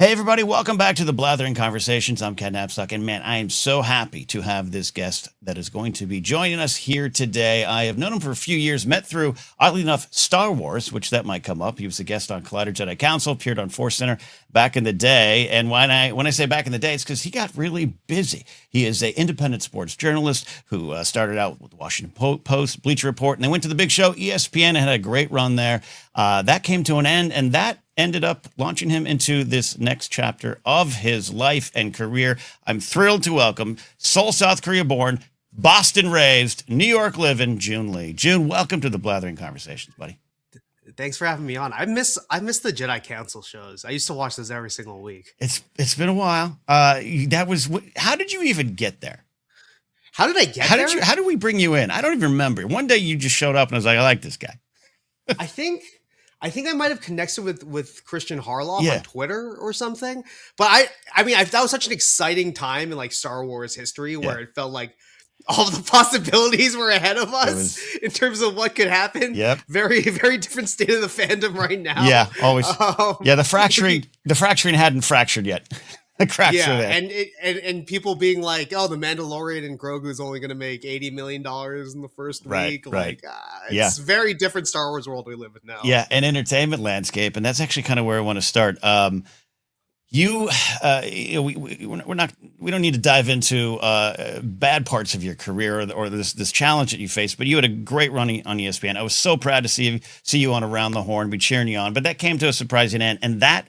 Hey, everybody, welcome back to the Blathering Conversations. I'm Ken Napzok, and man, I am so happy to have this guest that is going to be joining us here today. I have known him for a few years, met through, oddly enough, Star Wars, which that might come up. He was a guest on Collider Jedi Council, appeared on Force Center back in the day. And when I say back in the day, it's because he got really busy. He is an independent sports journalist who started out with the Washington Post, Bleacher Report, and they went to the big show, ESPN, and had a great run there. That came to an end, and that ended up launching him into this next chapter of his life and career. I'm thrilled to welcome Seoul, South Korea born, Boston raised, New York living, Joon Lee. Joon, welcome to the Blathering Conversations, buddy. Thanks for having me on. I miss the Jedi Council shows. I used to watch those every single week. It's been a while. How did you even get there? How did I get there? How did we bring you in? I don't even remember. One day you just showed up and I was like, I like this guy. I think I might have connected with Christian Harloff on Twitter or something. But that was such an exciting time in like Star Wars history where it felt like all the possibilities were ahead of us in terms of what could happen. Yep. Very, very different state of the fandom right now. Yeah, always. The fracturing hadn't fractured yet. The cracks are there. And people being like, oh, the Mandalorian and Grogu is only going to make $80 million in the first week. Right. It's a very different Star Wars world we live in now. Yeah, an entertainment landscape, and that's actually kind of where I want to start. We don't need to dive into bad parts of your career or this challenge that you faced, but you had a great run on ESPN. I was so proud to see you on Around the Horn, be cheering you on, but that came to a surprising end, and that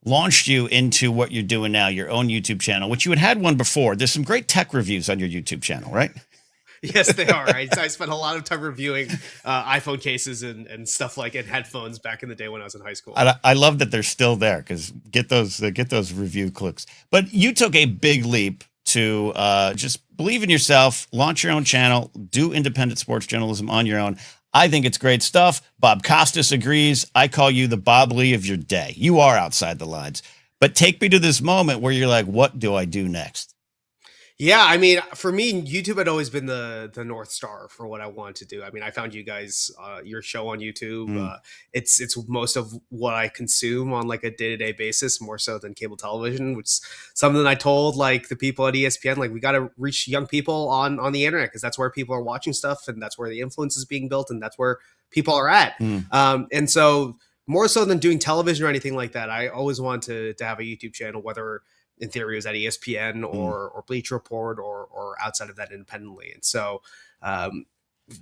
launched you into what you're doing now, your own YouTube channel, which you had one before. There's some great tech reviews on your YouTube channel, right? Yes, they are. I spent a lot of time reviewing iPhone cases and stuff like it, headphones back in the day when I was in high school. I love that they're still there because get those review clicks. But you took a big leap to just believe in yourself, launch your own channel, do independent sports journalism on your own. I think it's great stuff. Bob Costas agrees. I call you the Bob Lee of your day. You are outside the lines. But take me to this moment where you're like, what do I do next? Yeah, I mean, for me, YouTube had always been the North Star for what I wanted to do. I mean, I found you guys, your show on YouTube. It's most of what I consume on like a day-to-day basis, more so than cable television, which is something I told like the people at ESPN, like we got to reach young people on the internet because that's where people are watching stuff and that's where the influence is being built and that's where people are at. And so more so than doing television or anything like that, I always wanted to have a YouTube channel, whether in theory it was at ESPN or Bleacher Report or outside of that independently. And so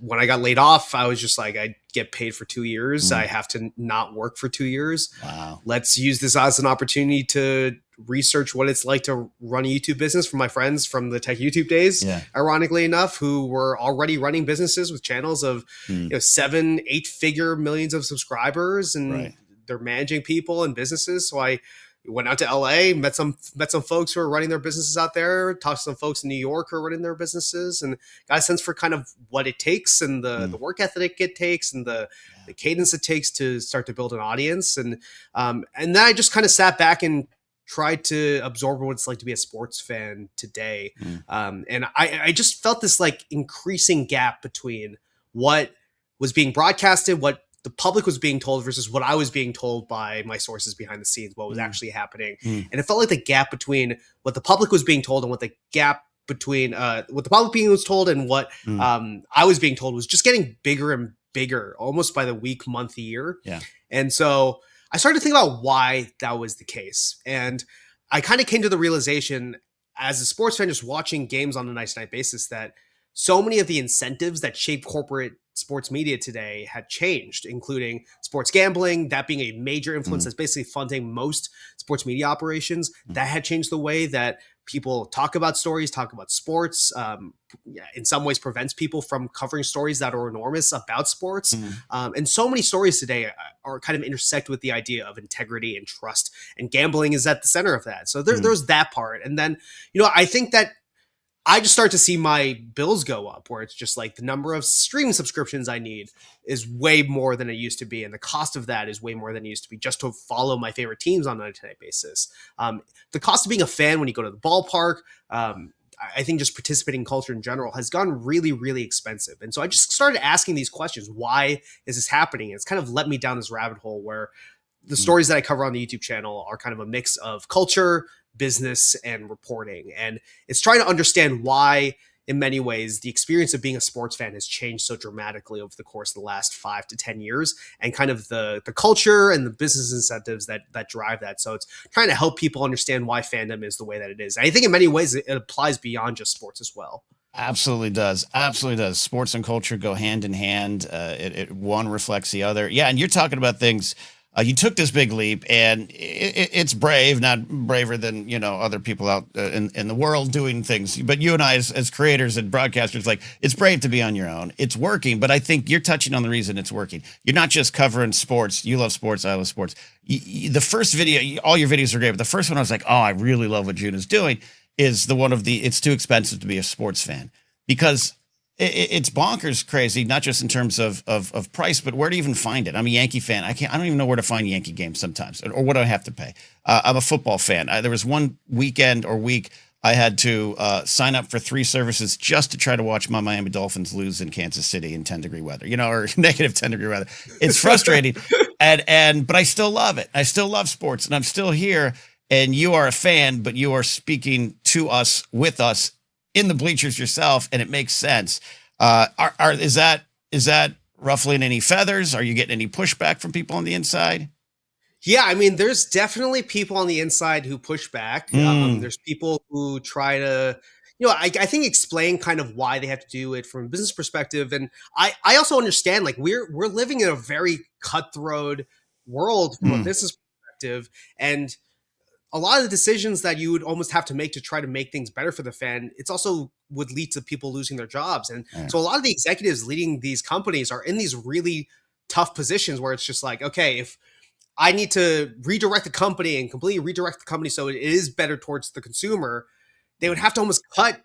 when I got laid off, I was just like, I get paid for 2 years. I have to not work for 2 years. Wow. Let's use this as an opportunity to research what it's like to run a YouTube business from my friends from the tech YouTube days, ironically enough, who were already running businesses with channels of 7-8 figure millions of subscribers, and they're managing people and businesses. So I went out to LA, met some folks who are running their businesses out there, talked to some folks in New York who are running their businesses, and got a sense for kind of what it takes and the work ethic it takes and the cadence it takes to start to build an audience. And then I just kind of sat back and tried to absorb what it's like to be a sports fan today. And I just felt this like increasing gap between what was being broadcasted, what the public was being told versus what I was being told by my sources behind the scenes, what was actually happening. And it felt like the gap between what the public was being told and what the gap between what the public being was told and what I was being told was just getting bigger and bigger almost by the week, month, year. And so I started to think about why that was the case. And I kind of came to the realization as a sports fan, just watching games on a night-to-night basis, that so many of the incentives that shape corporate sports media today had changed, including sports gambling, that being a major influence that's basically funding most sports media operations. That had changed the way that people talk about stories, talk about sports, in some ways prevents people from covering stories that are enormous about sports. And so many stories today are kind of intersect with the idea of integrity and trust, and gambling is at the center of that. So there's that part. And then, I think that I just start to see my bills go up, where it's just like the number of streaming subscriptions I need is way more than it used to be. And the cost of that is way more than it used to be just to follow my favorite teams on a night-to-night basis. The cost of being a fan when you go to the ballpark, I think just participating in culture in general has gotten really, really expensive. And so I just started asking these questions. Why is this happening? And it's kind of led me down this rabbit hole where the stories that I cover on the YouTube channel are kind of a mix of culture, business, and reporting. And it's trying to understand why, in many ways, the experience of being a sports fan has changed so dramatically over the course of the last 5 to 10 years, and kind of the culture and the business incentives that drive that. So it's trying to help people understand why fandom is the way that it is. And I think in many ways it applies beyond just sports as well. Absolutely does. Absolutely does. Sports and culture go hand in hand. One reflects the other. Yeah. And you're talking about things. You took this big leap, and it's brave, not braver than, you know, other people out in the world doing things. But you and I, as creators and broadcasters, like, it's brave to be on your own. It's working, but I think you're touching on the reason it's working. You're not just covering sports. You love sports. I love sports. The first video, all your videos are great, but the first one I was like, oh, I really love what Joon is doing, is the one of the, it's too expensive to be a sports fan, because it's bonkers crazy, not just in terms of price, but where to even find it. I'm a Yankee fan. I don't even know where to find Yankee games sometimes, or what do I have to pay? I'm a football fan. There was one weekend or week I had to sign up for 3 services just to try to watch my Miami Dolphins lose in Kansas City in 10-degree weather, you know, or negative 10-degree weather. It's frustrating, but I still love it. I still love sports, and I'm still here. And you are a fan, but you are speaking to us, with us, in the bleachers yourself, and it makes sense. Is that ruffling any feathers? Are you getting any pushback from people on the inside? Yeah, I mean, there's definitely people on the inside who push back. There's people who try to, you know, I think explain kind of why they have to do it from a business perspective. And I also understand, like, we're living in a very cutthroat world from a business perspective, and a lot of the decisions that you would almost have to make to try to make things better for the fan, it's also would lead to people losing their jobs. And so a lot of the executives leading these companies are in these really tough positions where it's just like, okay, if I need to redirect the company and completely redirect the company so it is better towards the consumer, they would have to almost cut,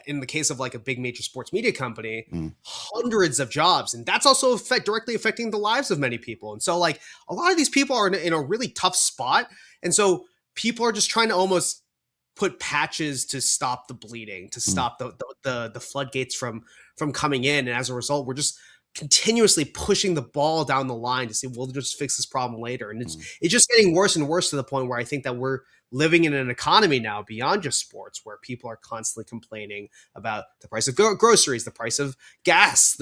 in the case of like a big major sports media company, hundreds of jobs. And that's also directly affecting the lives of many people. And so, like, a lot of these people are in a really tough spot. And so people are just trying to almost put patches to stop the bleeding, to stop the floodgates from coming in. And as a result, we're just continuously pushing the ball down the line to say, we'll just fix this problem later. And it's just getting worse and worse, to the point where I think that we're living in an economy now beyond just sports, where people are constantly complaining about the price of groceries, the price of gas,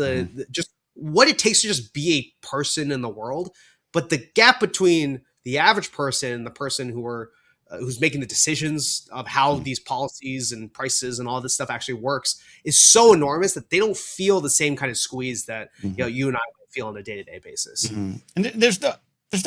just what it takes to just be a person in the world. But the gap between the average person and the person who's making the decisions of how these policies and prices and all this stuff actually works is so enormous that they don't feel the same kind of squeeze that you know, you and I feel on a day-to-day basis. And there's no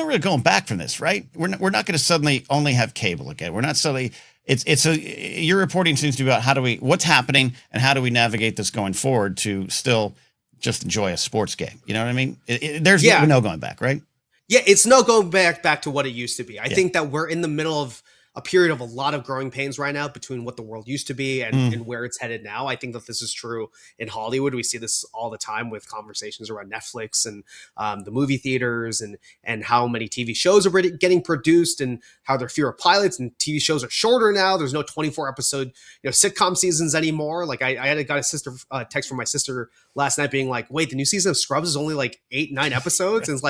really going back from this, right? We're not going to suddenly only have cable again. We're not suddenly. Your reporting seems to be about what's happening and how do we navigate this going forward to still just enjoy a sports game. You know what I mean? There's no going back, right? Yeah, it's no going back to what it used to be. I think that we're in the middle of a period of a lot of growing pains right now between what the world used to be and where it's headed now. I think that this is true in Hollywood. We see this all the time with conversations around Netflix and the movie theaters and how many TV shows are getting produced and how there are fewer pilots and TV shows are shorter now. There's no 24 episode, you know, sitcom seasons anymore. Like I got a text from my sister last night being like, wait, the new season of Scrubs is only like 8-9 episodes. And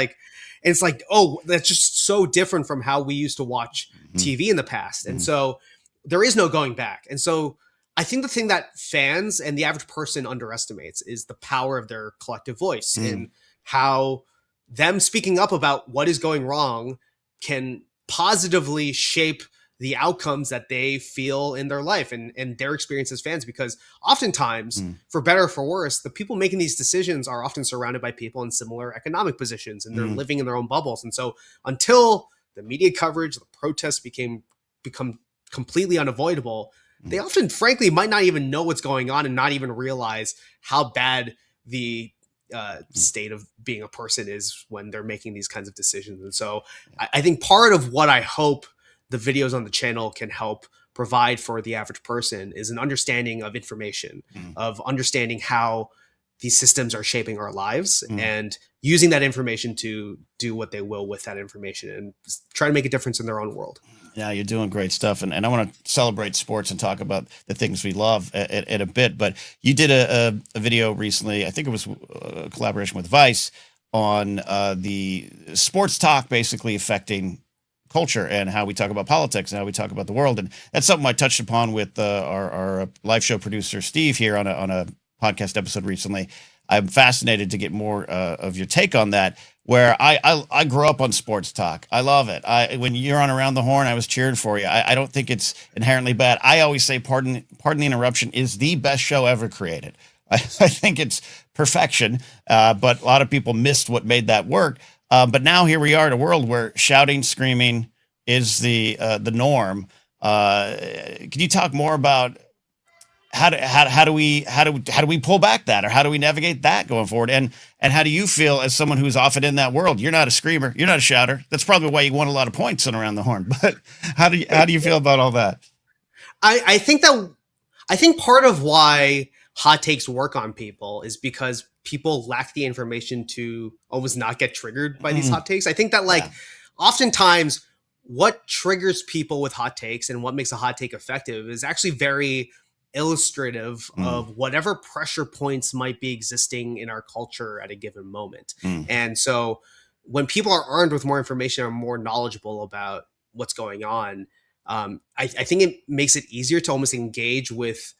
it's like, oh, that's just so different from how we used to watch TV in the past. And so there is no going back. And so I think the thing that fans and the average person underestimates is the power of their collective voice and how them speaking up about what is going wrong can positively shape the outcomes that they feel in their life and their experience as fans. Because oftentimes, for better or for worse, the people making these decisions are often surrounded by people in similar economic positions, and they're living in their own bubbles. And so until the media coverage, the protests become completely unavoidable, they often, frankly, might not even know what's going on and not even realize how bad the state of being a person is when they're making these kinds of decisions. And so I think part of what I hope the videos on the channel can help provide for the average person is an understanding of information, of understanding how these systems are shaping our lives and using that information to do what they will with that information and try to make a difference in their own world. Yeah, you're doing great stuff. And I want to celebrate sports and talk about the things we love in a bit. But you did a video recently, I think it was a collaboration with Vice, on the sports talk basically affecting culture and how we talk about politics and how we talk about the world. And that's something I touched upon with our live show producer, Steve, here on a podcast episode recently. I'm fascinated to get more of your take on that, where I grew up on sports talk. I love it. When you're on Around the Horn, I was cheering for you. I don't think it's inherently bad. I always say, pardon the interruption, is the best show ever created. I think it's perfection, but a lot of people missed what made that work. But now here we are in a world where shouting, screaming is the norm. Can you talk more about how do we pull back that, or how do we navigate that going forward? And how do you feel as someone who's often in that world? You're not a screamer, you're not a shouter. That's probably why you won a lot of points on Around the Horn. But how do you feel about all that? I think part of why hot takes work on people is because people lack the information to almost not get triggered by these hot takes. I think that oftentimes what triggers people with hot takes and what makes a hot take effective is actually very illustrative of whatever pressure points might be existing in our culture at a given moment. And so when people are armed with more information or more knowledgeable about what's going on, I think it makes it easier to almost engage with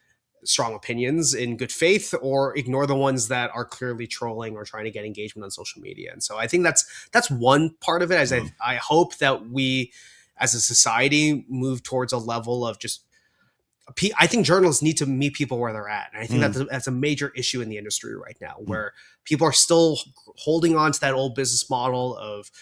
strong opinions in good faith, or ignore the ones that are clearly trolling or trying to get engagement on social media. And so I think that's one part of it. As I hope that we as a society move towards a level of just, I think journalists need to meet people where they're at. And I think that's a major issue in the industry right now, where people are still holding on to that old business model of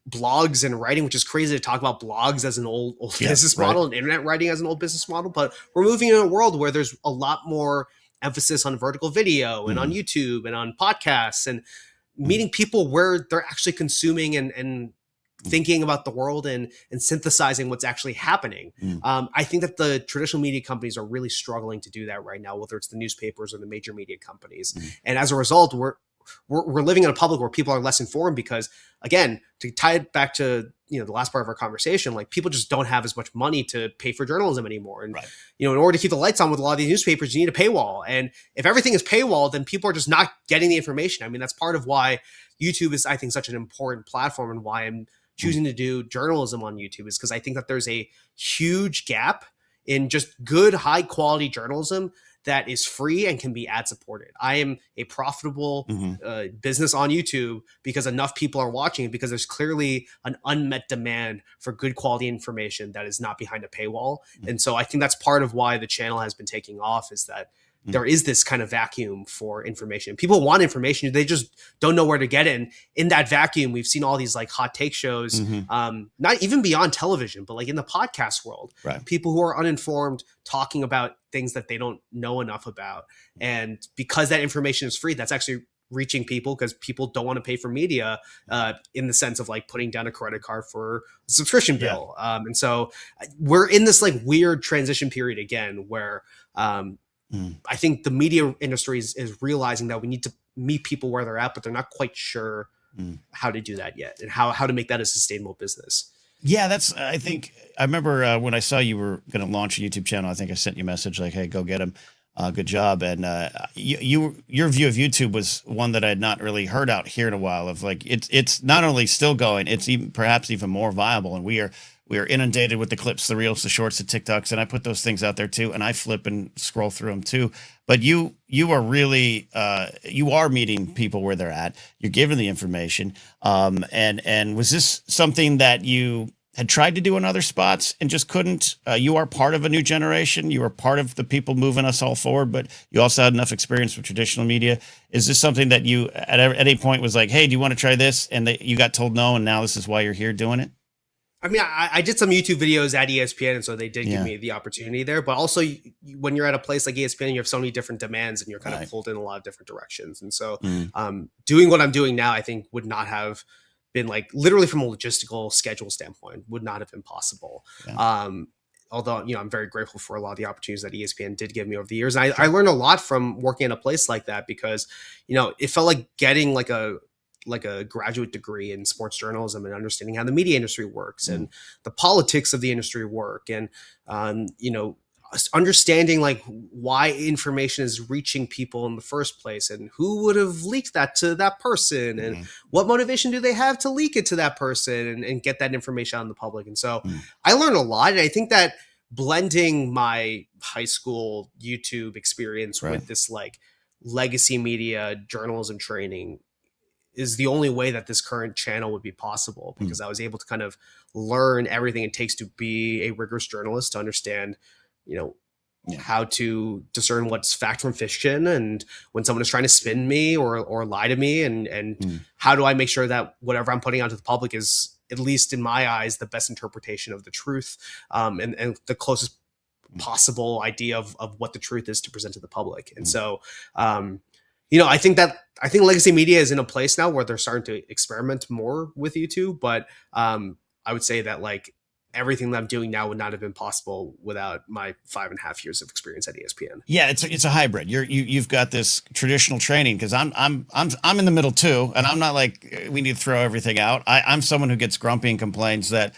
blogs and writing, which is crazy to talk about blogs as an old business model and internet writing as an old business model. But we're moving in a world where there's a lot more emphasis on vertical video and on YouTube and on podcasts, and meeting people where they're actually consuming and thinking about the world and synthesizing what's actually happening. I think that the traditional media companies are really struggling to do that right now, whether it's the newspapers or the major media companies. And as a result, we're living in a public where people are less informed because, again, to tie it back to the last part of our conversation, like, people just don't have as much money to pay for journalism anymore. And in order to keep the lights on with a lot of these newspapers, you need a paywall. And if everything is paywall, then people are just not getting the information. I mean, that's part of why YouTube is, I think, such an important platform, and why I'm choosing to do journalism on YouTube, is because I think that there's a huge gap in just good, high quality journalism that is free and can be ad supported. I am a profitable business on YouTube because enough people are watching it, because there's clearly an unmet demand for good quality information that is not behind a paywall. And so I think that's part of why the channel has been taking off, is that there is this kind of vacuum for information. People want information, they just don't know where to get it. And in that vacuum, we've seen all these like hot take shows, not even beyond television, but like in the podcast world, people who are uninformed talking about things that they don't know enough about. And because that information is free, that's actually reaching people, because people don't want to pay for media in the sense of like putting down a credit card for a subscription bill. And so we're in this like weird transition period again, where I think the media industry is realizing that we need to meet people where they're at, but they're not quite sure how to do that yet, and how to make that a sustainable business. Yeah, I think I remember when I saw you were going to launch a YouTube channel, I think I sent you a message like, hey, go get him. Good job. And your view of YouTube was one that I had not really heard out here in a while, of like, it's not only still going, it's perhaps even more viable. And we are inundated with the clips, the reels, the shorts, the TikToks, and I put those things out there too, and I flip and scroll through them too. But you are really you are meeting people where they're at. You're giving the information. And was this something that you had tried to do in other spots and just couldn't? You are part of a new generation. You are part of the people moving us all forward, but you also had enough experience with traditional media. Is this something that you at any point was like, hey, do you want to try this? And you got told no, and now this is why you're here doing it? I mean, I did some YouTube videos at ESPN, and so they did give me the opportunity there. But also, when you're at a place like ESPN, you have so many different demands, and you're kind of pulled in a lot of different directions. And so doing what I'm doing now, I think, would not have been, like, literally from a logistical schedule standpoint, would not have been possible. Although, I'm very grateful for a lot of the opportunities that ESPN did give me over the years. And I learned a lot from working at a place like that, because, it felt like getting like a graduate degree in sports journalism and understanding how the media industry works and the politics of the industry work. And, understanding like why information is reaching people in the first place and who would have leaked that to that person and what motivation do they have to leak it to that person and get that information out in the public. And so I learned a lot. And I think that blending my high school YouTube experience with this like legacy media journalism training is the only way that this current channel would be possible, because I was able to kind of learn everything it takes to be a rigorous journalist, to understand, how to discern what's fact from fiction, and when someone is trying to spin me or lie to me, and how do I make sure that whatever I'm putting out to the public is, at least in my eyes, the best interpretation of the truth, and the closest possible idea of what the truth is to present to the public. And so, I think legacy media is in a place now where they're starting to experiment more with YouTube, but I would say that like everything that I'm doing now would not have been possible without my 5.5 years of experience at ESPN. Yeah, it's a hybrid. You've got this traditional training, because I'm in the middle too, and I'm not like we need to throw everything out. I'm someone who gets grumpy and complains that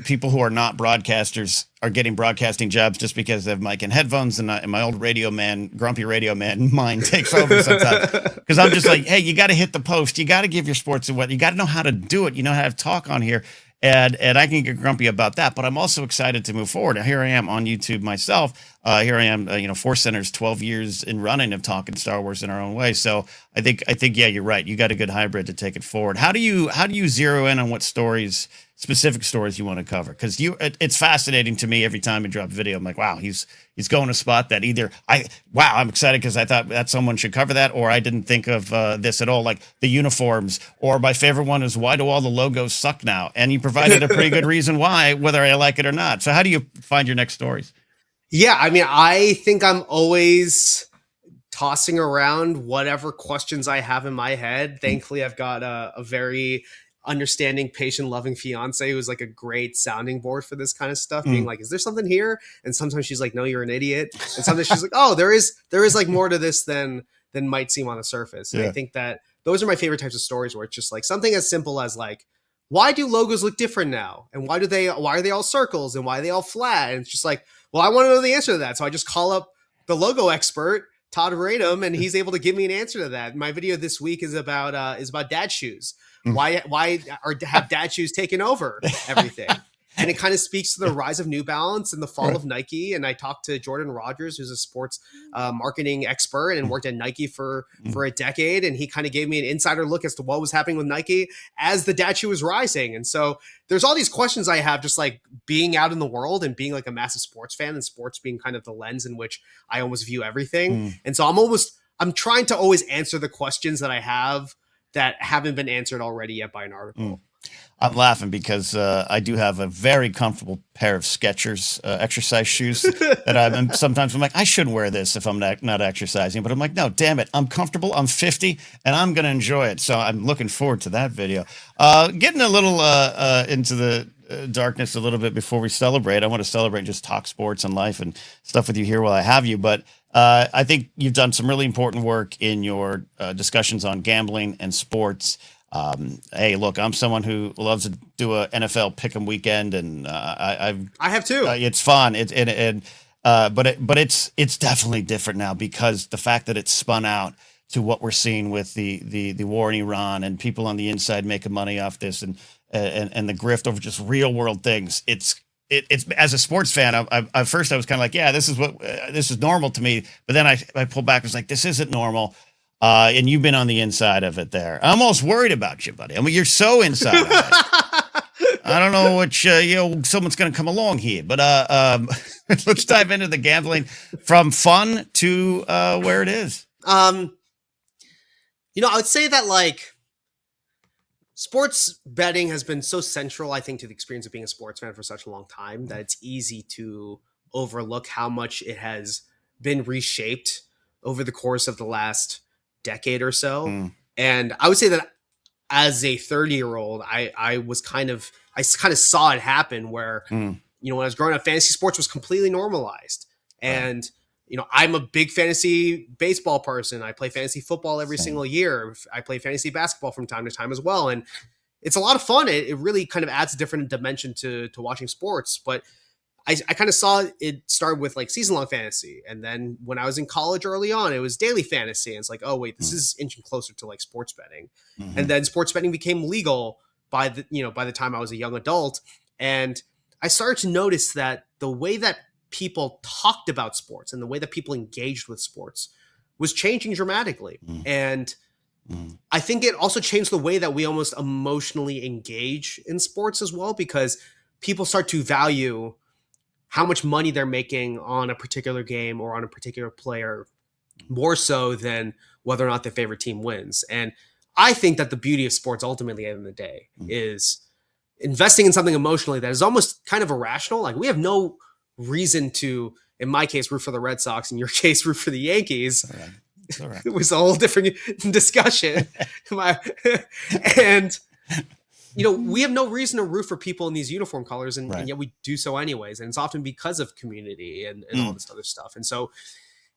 people who are not broadcasters are getting broadcasting jobs just because they have mic and headphones, and my old grumpy radio man mind takes over sometimes, because I'm just like, hey, you got to hit the post, you got to give your sports a what, you got to know how to do it, how to talk on here, and I can get grumpy about that, but I'm also excited to move forward. Here I am on YouTube myself. Here I am, Force Center's 12 years in running of talking Star Wars in our own way. So I think, yeah, you're right. You got a good hybrid to take it forward. How do you zero in on what specific stories you want to cover? Because it's fascinating to me every time you drop a video. I'm like, wow, he's going to spot that. Either I'm excited because I thought that someone should cover that, or I didn't think of this at all, like the uniforms. Or my favorite one is, why do all the logos suck now? And you provided a pretty good reason why, whether I like it or not. So how do you find your next stories? Yeah, I mean, I think I'm always tossing around whatever questions I have in my head. Thankfully, I've got a very understanding, patient, loving fiance who's like a great sounding board for this kind of stuff, being like, is there something here? And sometimes she's like, no, you're an idiot. And sometimes she's like, oh, there is like more to this than might seem on the surface. And I think that those are my favorite types of stories, where it's just like something as simple as like, why do logos look different now? And why are they all circles, and why are they all flat? And it's just like, well, I want to know the answer to that. So I just call up the logo expert, Todd Radom, and he's able to give me an answer to that. My video this week is about dad shoes. Why have dad shoes taken over everything? And it kind of speaks to the rise of New Balance and the fall of Nike. And I talked to Jordan Rogers, who's a sports marketing expert and worked at Nike for a decade. And he kind of gave me an insider look as to what was happening with Nike as the dad shoe was rising. And so there's all these questions I have, just like being out in the world and being like a massive sports fan, and sports being kind of the lens in which I almost view everything. And so I'm trying to always answer the questions that I have that haven't been answered already yet by an article. I'm laughing because I do have a very comfortable pair of Skechers exercise shoes that sometimes I'm like, I shouldn't wear this if I'm not exercising, but I'm like, no, damn it, I'm comfortable, I'm 50, and I'm going to enjoy it. So I'm looking forward to that video. Getting a little into the darkness a little bit before we celebrate. I want to celebrate and just talk sports and life and stuff with you here while I have you, but I think you've done some really important work in your discussions on gambling and sports. Hey, look, I'm someone who loves to do a NFL pick'em weekend, and I have too. It's fun. But it's definitely different now, because the fact that it's spun out to what we're seeing with the war in Iran and people on the inside making money off this, and the grift over just real world things. It's as a sports fan, at first I was kind of like, yeah, this is normal to me. But then I pulled back. I was like, this isn't normal. And you've been on the inside of it there. I'm almost worried about you, buddy. I mean, you're so inside of it. I don't know which, someone's going to come along here, but let's dive into the gambling from fun to where it is. I would say that like sports betting has been so central, I think, to the experience of being a sports fan for such a long time that it's easy to overlook how much it has been reshaped over the course of the last decade or so. And I would say that as a 30-year-old, I kind of saw it happen where, when I was growing up, fantasy sports was completely normalized. And, I'm a big fantasy baseball person. I play fantasy football every single year. I play fantasy basketball from time to time as well. And it's a lot of fun. It really kind of adds a different dimension to watching sports. But I kind of saw it start with like season long fantasy. And then when I was in college early on, it was daily fantasy. And it's like, oh, wait, this is inching closer to like sports betting. And then sports betting became legal by the time I was a young adult. And I started to notice that the way that people talked about sports and the way that people engaged with sports was changing dramatically. And I think it also changed the way that we almost emotionally engage in sports as well, because people start to value how much money they're making on a particular game or on a particular player more so than whether or not their favorite team wins. And I think that the beauty of sports ultimately at the end of the day is investing in something emotionally that is almost kind of irrational. Like, we have no reason to, in my case, root for the Red Sox, in your case, root for the Yankees. All right. It was a whole different discussion. And we have no reason to root for people in these uniform colors, and yet we do so anyways. And it's often because of community and all this other stuff. And so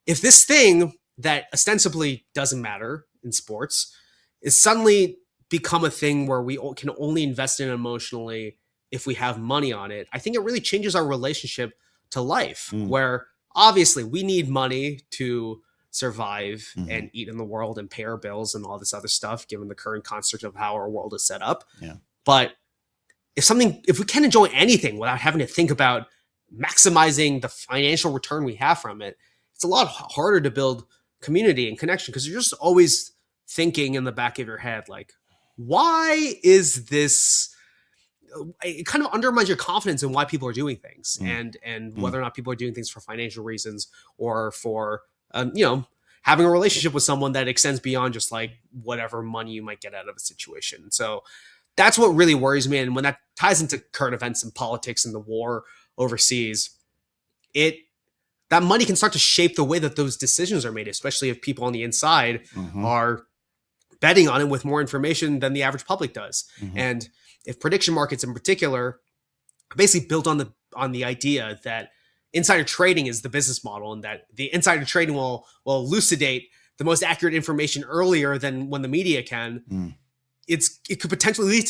if this thing that ostensibly doesn't matter in sports is suddenly become a thing where we can only invest in emotionally if we have money on it, I think it really changes our relationship to life, where obviously we need money to survive and eat in the world and pay our bills and all this other stuff, given the current construct of how our world is set up. But if we can enjoy anything without having to think about maximizing the financial return we have from it, it's a lot harder to build community and connection, because you're just always thinking in the back of your head, like, why is this? It kind of undermines your confidence in why people are doing things, and whether or not people are doing things for financial reasons or for having a relationship with someone that extends beyond just like whatever money you might get out of a situation. So that's what really worries me. And when that ties into current events and politics and the war overseas, that money can start to shape the way that those decisions are made, especially if people on the inside are betting on it with more information than the average public does. And if prediction markets in particular are basically built on the idea that insider trading is the business model, and that the insider trading will elucidate the most accurate information earlier than when the media can, it could potentially lead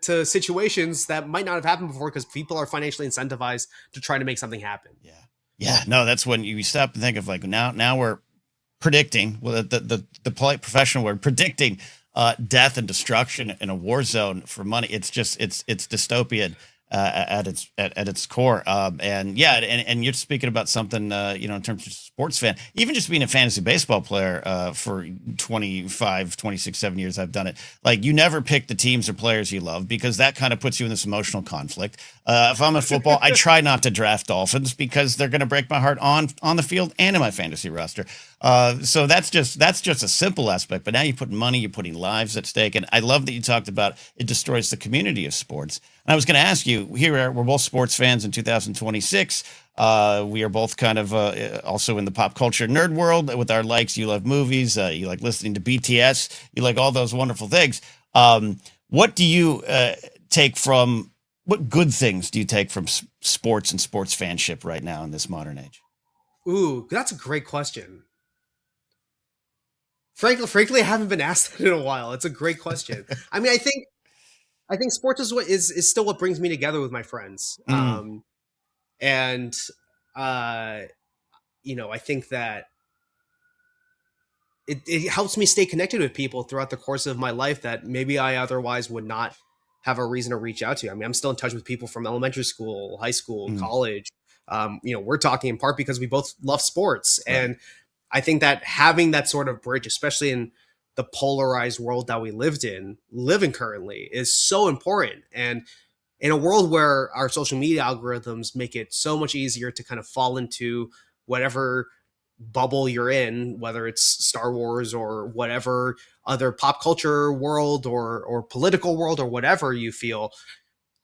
to situations that might not have happened before, because people are financially incentivized to try to make something happen. Yeah. No, that's when you stop and think of like, now we're predicting, well, the polite professional word, predicting death and destruction in a war zone for money. It's dystopian at its core. And you're speaking about something, in terms of sports fan, even just being a fantasy baseball player, for 25, 26, 7 years, I've done it. Like, you never pick the teams or players you love, because that kind of puts you in this emotional conflict. If I'm in football, I try not to draft Dolphins, because they're going to break my heart on the field and in my fantasy roster. So that's just a simple aspect, but now you put money, you're putting lives at stake. And I love that you talked about it destroys the community of sports. And I was going to ask you, we're both sports fans in 2026. We are both kind of also in the pop culture nerd world with our likes. You love movies, you like listening to BTS, you like all those wonderful things. What do you what good things do you take from sports and sports fanship right now in this modern age? Ooh, that's a great question. Frankly, I haven't been asked that in a while. It's a great question. I mean, I think sports is still what brings me together with my friends. I think that it helps me stay connected with people throughout the course of my life that maybe I otherwise would not have a reason to reach out to. I mean, I'm still in touch with people from elementary school, high school, college. We're talking in part because we both love sports. Right. And I think that having that sort of bridge, especially in the polarized world that we living currently, is so important. And in a world where our social media algorithms make it so much easier to kind of fall into whatever bubble you're in, whether it's Star Wars or whatever other pop culture world or political world or whatever you feel,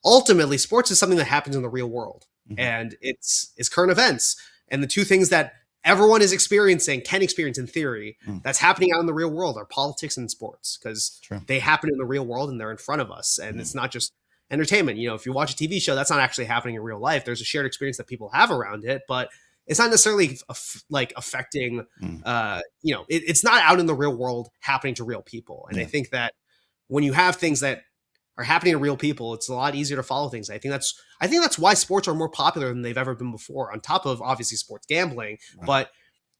ultimately sports is something that happens in the real world. And it's current events. And the two things that everyone can experience in theory, that's happening out in the real world, are politics and sports, because they happen in the real world and they're in front of us. And it's not just entertainment. If you watch a TV show, that's not actually happening in real life. There's a shared experience that people have around it, but it's not necessarily affecting, it's not out in the real world happening to real people. And I think that when you have things that are happening to real people, it's a lot easier to follow things. I think that's why sports are more popular than they've ever been before, on top of obviously sports gambling. Right. But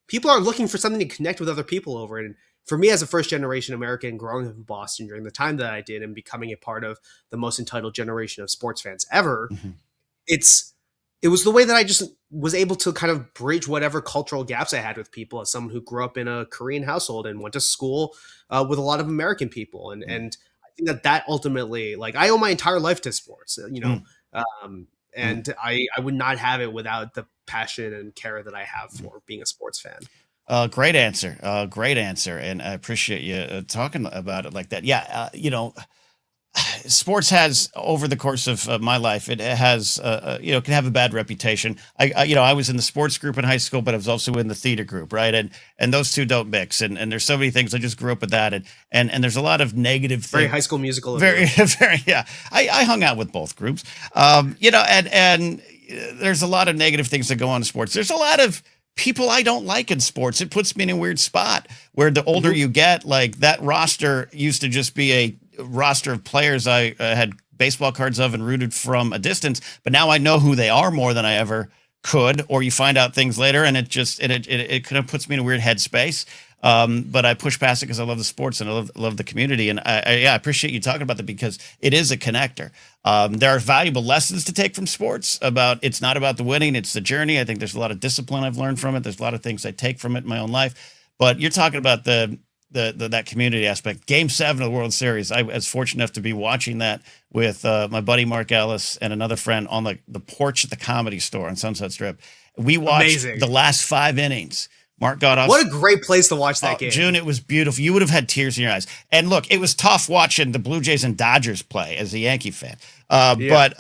people are looking for something to connect with other people over. And for me, as a first generation American growing up in Boston during the time that I did and becoming a part of the most entitled generation of sports fans ever, it was the way that I just was able to kind of bridge whatever cultural gaps I had with people as someone who grew up in a Korean household and went to school with a lot of American people. And I think that ultimately, like, I owe my entire life to sports, and I would not have it without the passion and care that I have for being a sports fan. Great answer. Great answer. And I appreciate you talking about it like that. Yeah. Sports has, over the course of my life, it has, can have a bad reputation. I was in the sports group in high school, but I was also in the theater group, right? And those two don't mix. And there's so many things. I just grew up with that, and there's a lot of negative things. Very High School Musical. Very. Yeah. I hung out with both groups, and there's a lot of negative things that go on in sports. There's a lot of people I don't like in sports. It puts me in a weird spot where the older you get, like, that roster used to just be a roster of players I had baseball cards of and rooted from a distance, but now I know who they are more than I ever could. Or you find out things later, and it kind of puts me in a weird headspace. But I push past it because I love the sports and I love the community. And I appreciate you talking about that, because it is a connector. There are valuable lessons to take from sports about, it's not about the winning, it's the journey. I think there's a lot of discipline I've learned from it. There's a lot of things I take from it in my own life, but you're talking about that community aspect. Game 7 of the World Series, I was fortunate enough to be watching that with my buddy Mark Ellis and another friend on the porch at the Comedy Store on Sunset Strip. We watched the last 5 innings. Mark got off. What a great place to watch that game. June, it was beautiful. You would have had tears in your eyes. And look, it was tough watching the Blue Jays and Dodgers play as a Yankee fan. But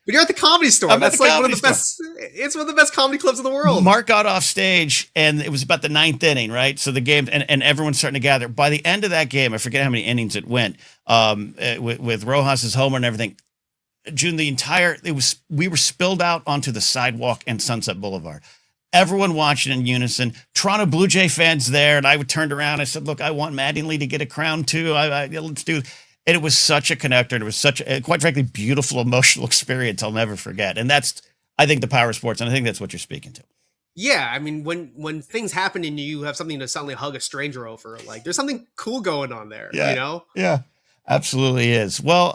you're at the Comedy Store. That's like one of the best. It's one of the best comedy clubs in the world. Mark got off stage, and it was about the 9th inning, right? So the game, and everyone's starting to gather. By the end of that game, I forget how many innings it went, with Rojas's homer and everything. June, we were spilled out onto the sidewalk and Sunset Boulevard. Everyone watching in unison. Toronto Blue Jay fans there, and I turned around. I said, "Look, I want Mattingly to get a crown too. Let's do." And it was such a connector. And it was such a, quite frankly, beautiful emotional experience I'll never forget. And that's, I think, the power of sports, and I think that's what you're speaking to. Yeah, I mean, when things happen and you have something to suddenly hug a stranger over, like, there's something cool going on there. Yeah, yeah, absolutely is. Well,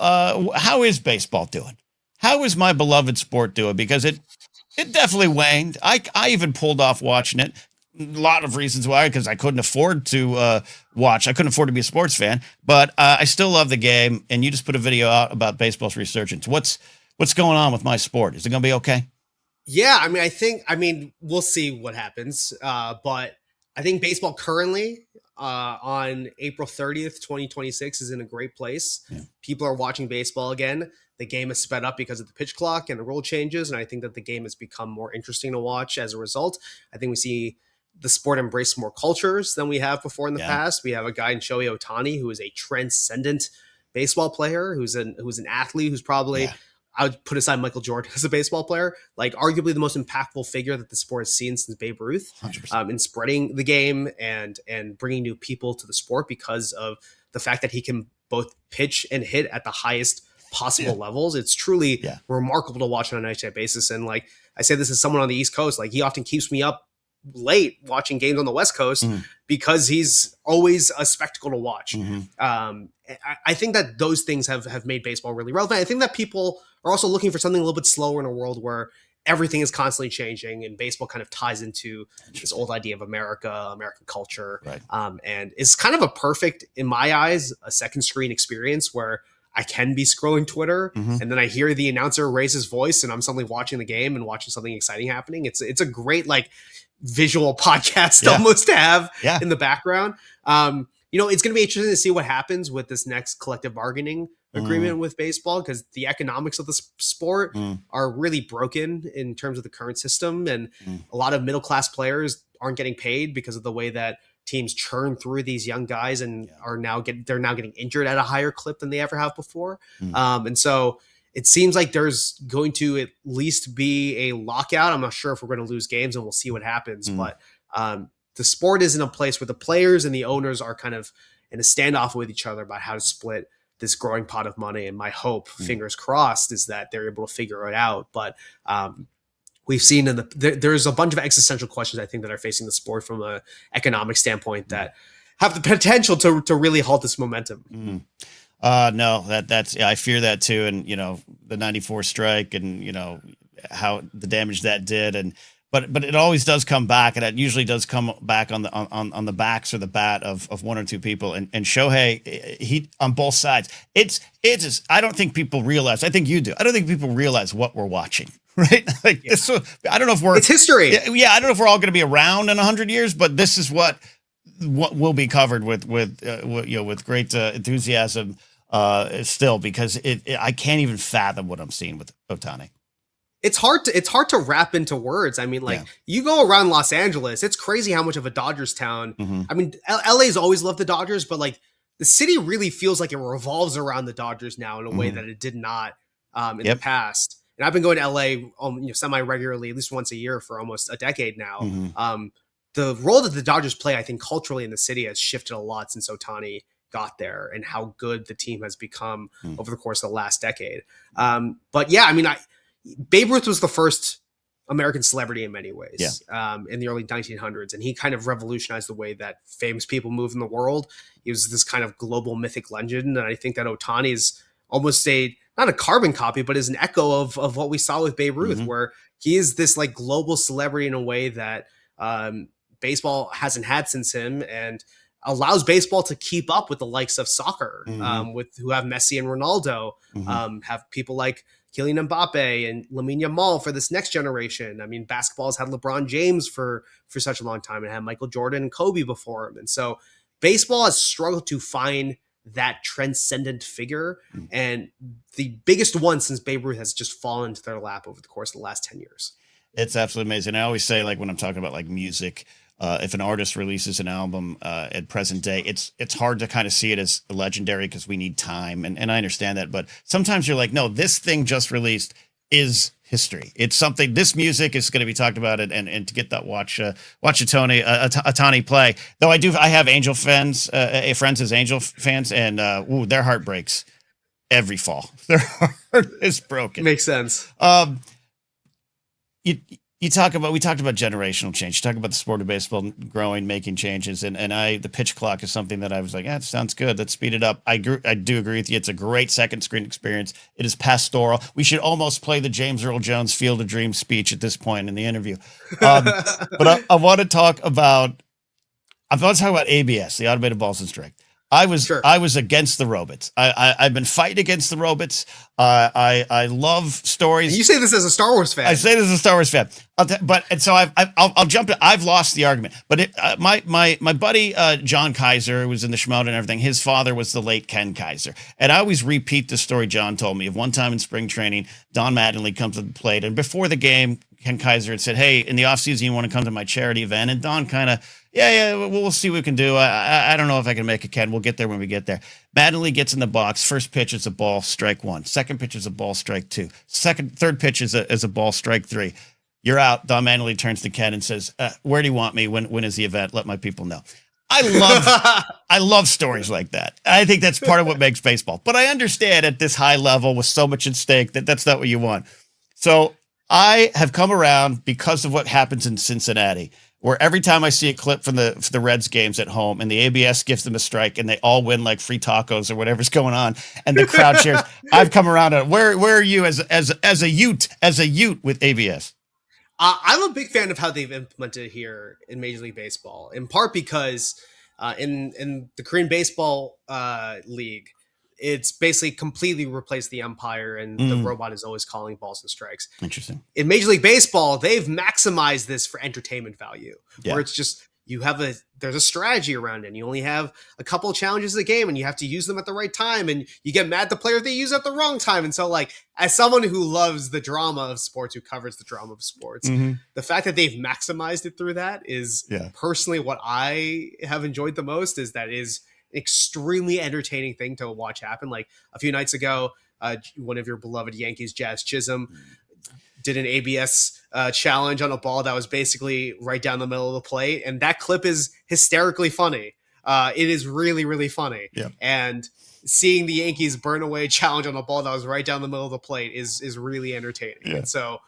how is baseball doing? How is my beloved sport doing? Because it definitely waned. I even pulled off watching it. A lot of reasons why, because I couldn't afford to watch. I couldn't afford to be a sports fan, but I still love the game. And you just put a video out about baseball's resurgence. What's going on with my sport? Is it going to be okay? Yeah, I mean, we'll see what happens. But I think baseball currently on April 30th, 2026 is in a great place. Yeah. People are watching baseball again. The game is sped up because of the pitch clock and the rule changes. And I think that the game has become more interesting to watch as a result. I think we see the sport embrace more cultures than we have before in the past. We have a guy in Shohei Ohtani who is a transcendent baseball player, who's an athlete, who's probably, I would put aside Michael Jordan as a baseball player, like arguably the most impactful figure that the sport has seen since Babe Ruth, in spreading the game and bringing new people to the sport because of the fact that he can both pitch and hit at the highest possible levels. It's truly remarkable to watch on a night-to-night basis. And like I say, this is someone on the East Coast, like he often keeps me up late watching games on the West Coast because he's always a spectacle to watch. I think that those things have made baseball really relevant. I think that people are also looking for something a little bit slower in a world where everything is constantly changing, and baseball kind of ties into this old idea of American culture. Right. And it's kind of a perfect, in my eyes, a second screen experience where I can be scrolling Twitter and then I hear the announcer raise his voice and I'm suddenly watching the game and watching something exciting happening. It's a great, like, visual podcast almost to have in the background. It's going to be interesting to see what happens with this next collective bargaining agreement with baseball, because the economics of the sport are really broken in terms of the current system. And a lot of middle-class players aren't getting paid because of the way that teams churn through these young guys and they're now getting injured at a higher clip than they ever have before. And so it seems like there's going to at least be a lockout. I'm not sure if we're going to lose games, and we'll see what happens. But the sport is in a place where the players and the owners are kind of in a standoff with each other about how to split this growing pot of money. And my hope, fingers crossed, is that they're able to figure it out. But we've seen there's a bunch of existential questions, I think, that are facing the sport from an economic standpoint that have the potential to really halt this momentum. No, that's I fear that too. And, the 94 strike and, how the damage that did. But it always does come back, and it usually does come back on the backs or the bat of one or two people. And Shohei, he on both sides. It's just, I don't think people realize. I think you do. I don't think people realize what we're watching. Right? Like this. I don't know if it's history. Yeah, I don't know if we're all going to be around in 100 years, but this is what will be covered with great enthusiasm still, because I can't even fathom what I'm seeing with Ohtani. It's hard to wrap into words. I mean, you go around Los Angeles, it's crazy how much of a Dodgers town. I mean, LA's always loved the Dodgers, but like the city really feels like it revolves around the Dodgers now in a way that it did not in the past. And I've been going to LA semi-regularly, at least once a year for almost a decade now. The role that the Dodgers play, I think, culturally in the city has shifted a lot since Ohtani got there, and how good the team has become over the course of the last decade. But yeah, I mean, Babe Ruth was the first American celebrity in many ways in the early 1900s. And he kind of revolutionized the way that famous people move in the world. He was this kind of global mythic legend. And I think that Ohtani is almost not a carbon copy, but is an echo of what we saw with Babe Ruth, where he is this like global celebrity in a way that baseball hasn't had since him, and allows baseball to keep up with the likes of soccer, who have Messi and Ronaldo, have people like Kylian Mbappe and Lamine Yamal for this next generation. I mean, basketball has had LeBron James for such a long time, and had Michael Jordan and Kobe before him. And so baseball has struggled to find that transcendent figure. And the biggest one since Babe Ruth has just fallen into their lap over the course of the last 10 years. It's absolutely amazing. I always say, like, when I'm talking about like music, if an artist releases an album at present day, it's hard to kind of see it as legendary because we need time. And I understand that. But sometimes you're like, no, this thing just released is history. It's something, this music is going to be talked about it. And to get that watch Ohtani play, though I have Angel fans, friends as Angel fans, and their heart breaks every fall. Their heart is broken. Makes sense. We talked about generational change. You talk about the sport of baseball growing, making changes, and the pitch clock is something that I was like, it sounds good. Let's speed it up. I do agree with you. It's a great second screen experience. It is pastoral. We should almost play the James Earl Jones Field of Dreams speech at this point in the interview. But I want to talk about ABS, the automated balls and strike. I was against the robots. I've been fighting against the robots. I love stories. You say this as a Star Wars fan. I say this as a Star Wars fan. I'll jump to. I've lost the argument, but my buddy John Kaiser, who was in the Schmout and everything, his father was the late Ken Kaiser, and I always repeat the story John told me of one time in spring training. Don Mattingly comes to the plate, and before the game, Ken Kaiser had said, "Hey, in the offseason, you want to come to my charity event?" And Don kind of, yeah, we'll see what we can do. I don't know if I can make it, Ken. We'll get there when we get there. Mattingly gets in the box. First pitch is a ball, strike one. Second pitch is a ball, strike two. Third pitch is a ball, strike three. You're out. Don Mattingly turns to Ken and says, "Where do you want me? When is the event? Let my people know." I love stories like that. I think that's part of what makes baseball. But I understand at this high level with so much at stake that's not what you want. So I have come around because of what happens in Cincinnati, where every time I see a clip from the Reds games at home and the ABS gives them a strike and they all win like free tacos or whatever's going on and the crowd cheers, I've come around to where are you as a Ute with ABS? I'm a big fan of how they've implemented it here in Major League Baseball, in part because in the Korean Baseball League, it's basically completely replaced the umpire, and the robot is always calling balls and strikes. Interesting. In Major League Baseball, they've maximized this for entertainment value, where it's just there's a strategy around it. And you only have a couple of challenges a game, and you have to use them at the right time, and you get mad at the player if they use it at the wrong time. And so, like, as someone who loves the drama of sports, who covers the drama of sports, the fact that they've maximized it through that is personally what I have enjoyed the most. Is that is extremely entertaining thing to watch happen. Like a few nights ago, one of your beloved Yankees, Jazz Chisholm, did an ABS challenge on a ball that was basically right down the middle of the plate, and that clip is hysterically funny. It is really, really funny. And seeing the Yankees burn away challenge on a ball that was right down the middle of the plate is really entertaining. Yeah. And so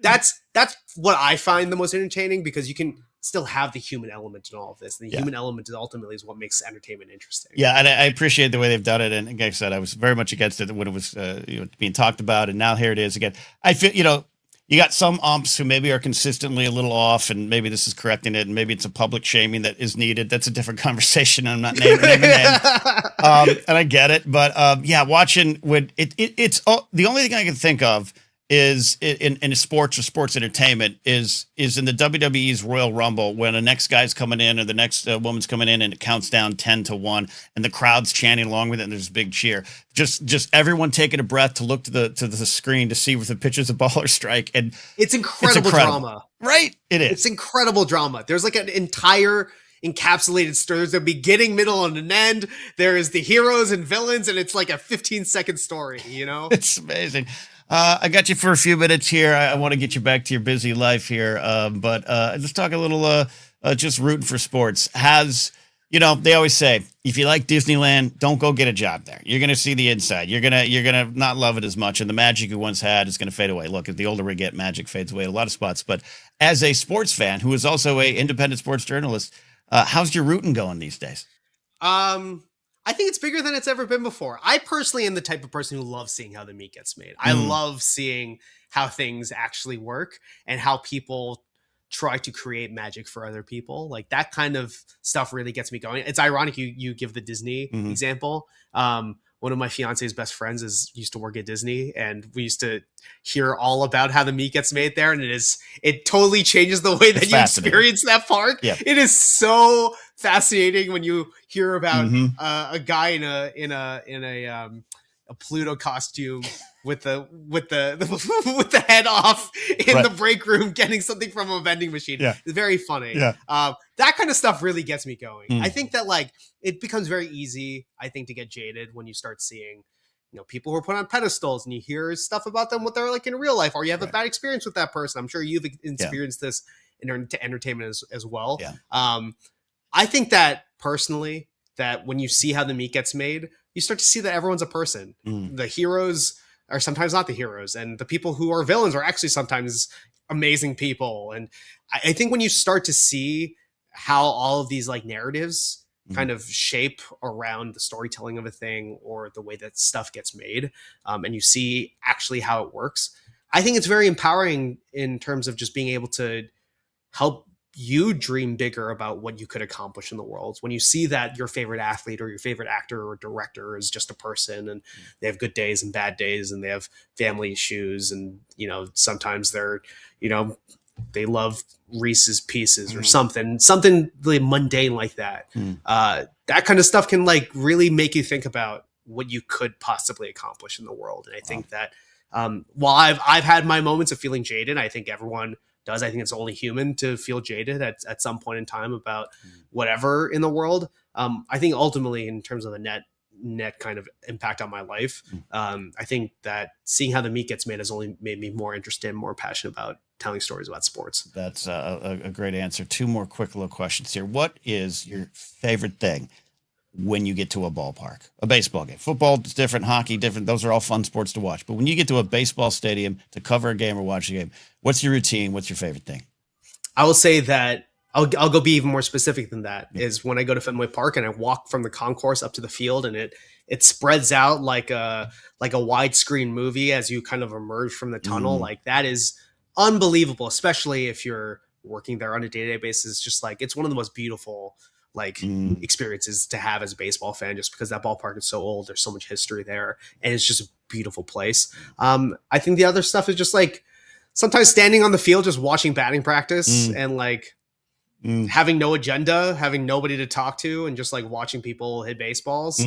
that's what I find the most entertaining, because you can still have the human element in all of this. The human element is ultimately what makes entertainment interesting. Yeah, and I appreciate the way they've done it. And like I said, I was very much against it when it was being talked about, and now here it is again. I feel you got some umps who maybe are consistently a little off, and maybe this is correcting it, and maybe it's a public shaming that is needed. That's a different conversation. I'm not naming names, and I get it, but watching it's the only thing I can think of is in sports or sports entertainment is in the WWE's Royal Rumble, when the next guy's coming in or the next woman's coming in and it counts down 10-1 and the crowd's chanting along with it and there's a big cheer. Just everyone taking a breath to look to the screen to see if the pitch is a ball or strike. And it's incredible drama. Right? It is. It's incredible drama. There's like an entire encapsulated story. There's a beginning, middle, and an end. There is the heroes and villains, and it's like a 15-second story, It's amazing. I got you for a few minutes here. I want to get you back to your busy life here. But let's talk a little just rooting for sports. They always say, if you like Disneyland, don't go get a job there. You're going to see the inside. You're going to not love it as much. And the magic you once had is going to fade away. Look, the older we get, magic fades away at a lot of spots. But as a sports fan who is also an independent sports journalist, how's your rooting going these days? I think it's bigger than it's ever been before. I personally am the type of person who loves seeing how the meat gets made. I love seeing how things actually work and how people try to create magic for other people. Like, that kind of stuff really gets me going. It's ironic you give the Disney example. One of my fiance's best friends used to work at Disney, and we used to hear all about how the meat gets made there. And it totally changes the way that you experience that park. Yeah. It is so fascinating when you hear about a guy in a Pluto costume with the head off in the break room getting something from a vending machine. Yeah. It's very funny. Yeah. That kind of stuff really gets me going. I think that it becomes very easy, I think, to get jaded when you start seeing, people who are put on pedestals and you hear stuff about them, what they're like in real life, or you have a bad experience with that person. I'm sure you've experienced this in entertainment as well. Yeah. I think that personally, that when you see how the meat gets made, you start to see that everyone's a person. The heroes are sometimes not the heroes, and the people who are villains are actually sometimes amazing people. And I think when you start to see how all of these narratives kind of shape around the storytelling of a thing or the way that stuff gets made, and you see actually how it works, I think it's very empowering in terms of just being able to help you dream bigger about what you could accomplish in the world. When you see that your favorite athlete or your favorite actor or director is just a person, and they have good days and bad days, and they have family issues, and sometimes they're they love Reese's Pieces or something really mundane like that. That kind of stuff can really make you think about what you could possibly accomplish in the world. And I think that while I've had my moments of feeling jaded, I think everyone does. I think it's only human to feel jaded at some point in time about whatever in the world. I think ultimately, in terms of a net kind of impact on my life, I think that seeing how the meat gets made has only made me more interested and more passionate about telling stories about sports. That's a great answer. Two more quick little questions here. What is your favorite thing when you get to a ballpark? A baseball game. Football is different, hockey different. Those are all fun sports to watch. But when you get to a baseball stadium to cover a game or watch a game, what's your routine? What's your favorite thing? I will say that I'll go be even more specific than that. Is when I go to Fenway Park and I walk from the concourse up to the field, and it spreads out like a widescreen movie as you kind of emerge from the tunnel. That is unbelievable, especially if you're working there on a day-to-day basis. Just it's one of the most beautiful experiences to have as a baseball fan, just because that ballpark is so old. There's so much history there, and it's just a beautiful place. I think the other stuff is just sometimes standing on the field, just watching batting practice and having no agenda, having nobody to talk to, and just watching people hit baseballs,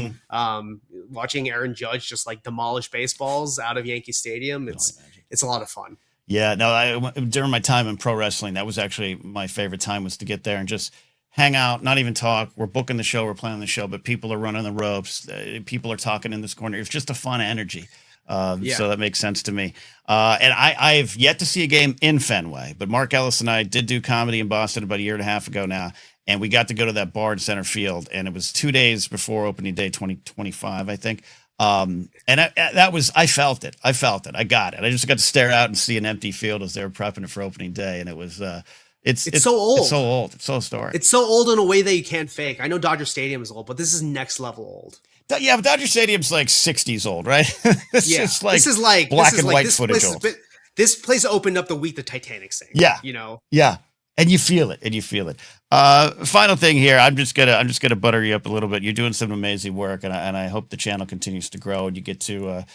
watching Aaron Judge just demolish baseballs out of Yankee Stadium. It's a lot of fun. Yeah, no, during my time in pro wrestling, that was actually my favorite time, was to get there and just hang out, not even talk. We're booking the show, we're planning the show, but people are running the ropes. People are talking in this corner. It's just a fun energy. So that makes sense to me. And I've yet to see a game in Fenway, but Mark Ellis and I did do comedy in Boston about a year and a half ago now. and we got to go to that bar in center field, and it was 2 days before opening day 2025, I think. And I felt it. I got it. I just got to stare out and see an empty field as they were prepping it for opening day. And it was, it's so old. It's so old. It's so historic. It's so old in a way that you can't fake. I know Dodger Stadium is old, but this is next level old. Yeah, but Dodger Stadium's like 60s old, right? This is like black and white footage old. This place opened up the week the Titanic sank. Yeah. Yeah. And you feel it. Final thing here. I'm just gonna butter you up a little bit. You're doing some amazing work, and I hope the channel continues to grow and you get to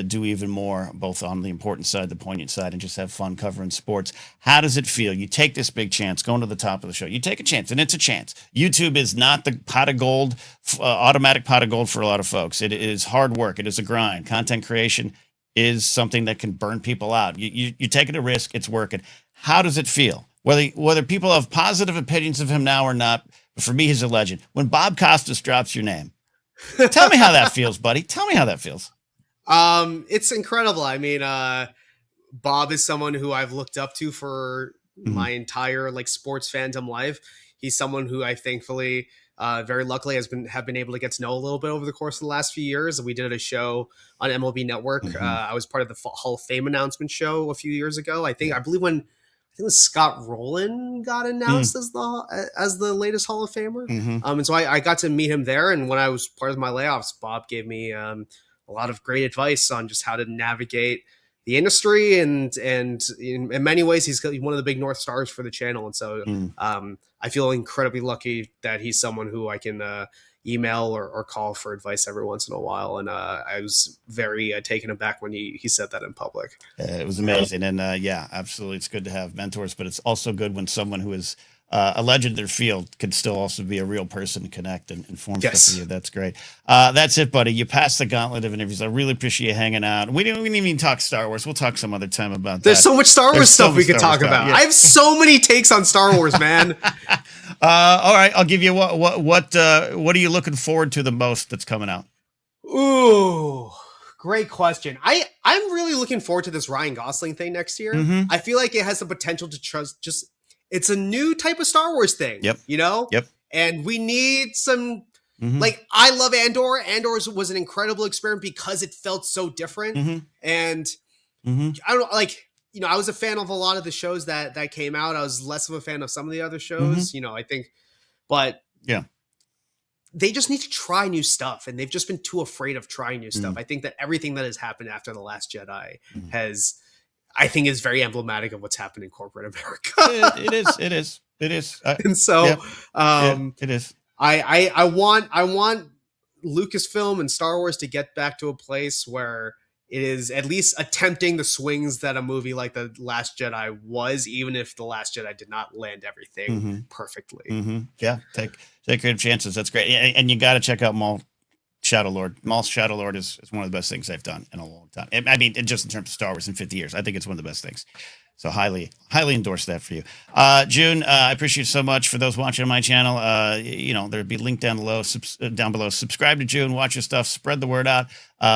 do even more, both on the important side, the poignant side, and just have fun covering sports. How does it feel? You take this big chance, going to the top of the show. You take a chance, and it's a chance. YouTube is not the pot of gold, automatic pot of gold for a lot of folks. It is hard work. It is a grind. Content creation is something that can burn people out. You're taking a risk. It's working. How does it feel? Whether people have positive opinions of him now or not, but for me, he's a legend. When Bob Costas drops your name, tell me how that feels, buddy. Tell me how that feels. It's incredible. I mean, Bob is someone who I've looked up to for my entire sports fandom life. He's someone who I thankfully, very luckily, have been able to get to know a little bit over the course of the last few years. We did a show on MLB Network. I was part of the Hall of Fame announcement show a few years ago. I believe when Scott Rowland got announced as the latest Hall of Famer. And so I got to meet him there. And when I was part of my layoffs, Bob gave me a lot of great advice on just how to navigate the industry. And in many ways, he's one of the big North Stars for the channel. And so I feel incredibly lucky that he's someone who I can email or call for advice every once in a while. And I was very taken aback when he said that in public. It was amazing. And yeah, absolutely. It's good to have mentors, but it's also good when someone who is a legend in their field can still also be a real person to connect and inform stuff with you. That's great. That's it, buddy. You passed the gauntlet of interviews. I really appreciate you hanging out. We didn't even talk Star Wars. We'll talk some other time about that. There's so much Star Wars stuff we could talk about. Yeah. I have so many takes on Star Wars, man. All right, I'll give you what are you looking forward to the most that's coming out? Ooh, great question. I'm really looking forward to this Ryan Gosling thing next year. I feel like it has the potential to it's a new type of Star Wars thing. Yep. Yep. And we need some I love Andor. Andor was an incredible experiment because it felt so different. And I don't know, I was a fan of a lot of the shows that came out. I was less of a fan of some of the other shows, I think, but yeah, they just need to try new stuff. And they've just been too afraid of trying new stuff. I think that everything that has happened after The Last Jedi I think is very emblematic of what's happened in corporate America. It is. And so, it is. I want Lucasfilm and Star Wars to get back to a place where it is at least attempting the swings that a movie like The Last Jedi was, even if The Last Jedi did not land everything perfectly. Yeah, take creative chances. That's great. And you got to check out Maul Shadow Lord. Maul Shadow Lord is one of the best things they've done in a long time. I mean, just in terms of Star Wars in 50 years, I think it's one of the best things. So highly endorse that for you. Joon, I appreciate you so much. For those watching on my channel, there'd be a link down below. Subscribe to Joon, watch his stuff, spread the word out,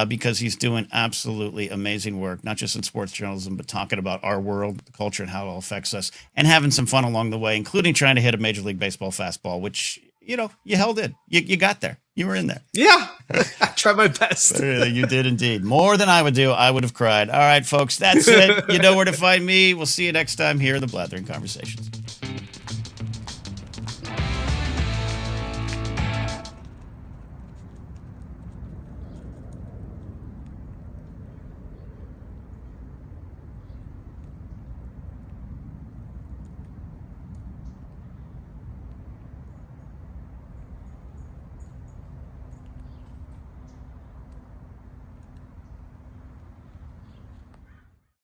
because he's doing absolutely amazing work, not just in sports journalism, but talking about our world, the culture, and how it all affects us, and having some fun along the way, including trying to hit a Major League Baseball fastball, which, you held in. You got there. You were in there. Yeah. I tried my best. You did indeed. More than I would do. I would have cried. All right, folks, that's it. You know where to find me. We'll see you next time here in the Blathering Conversations.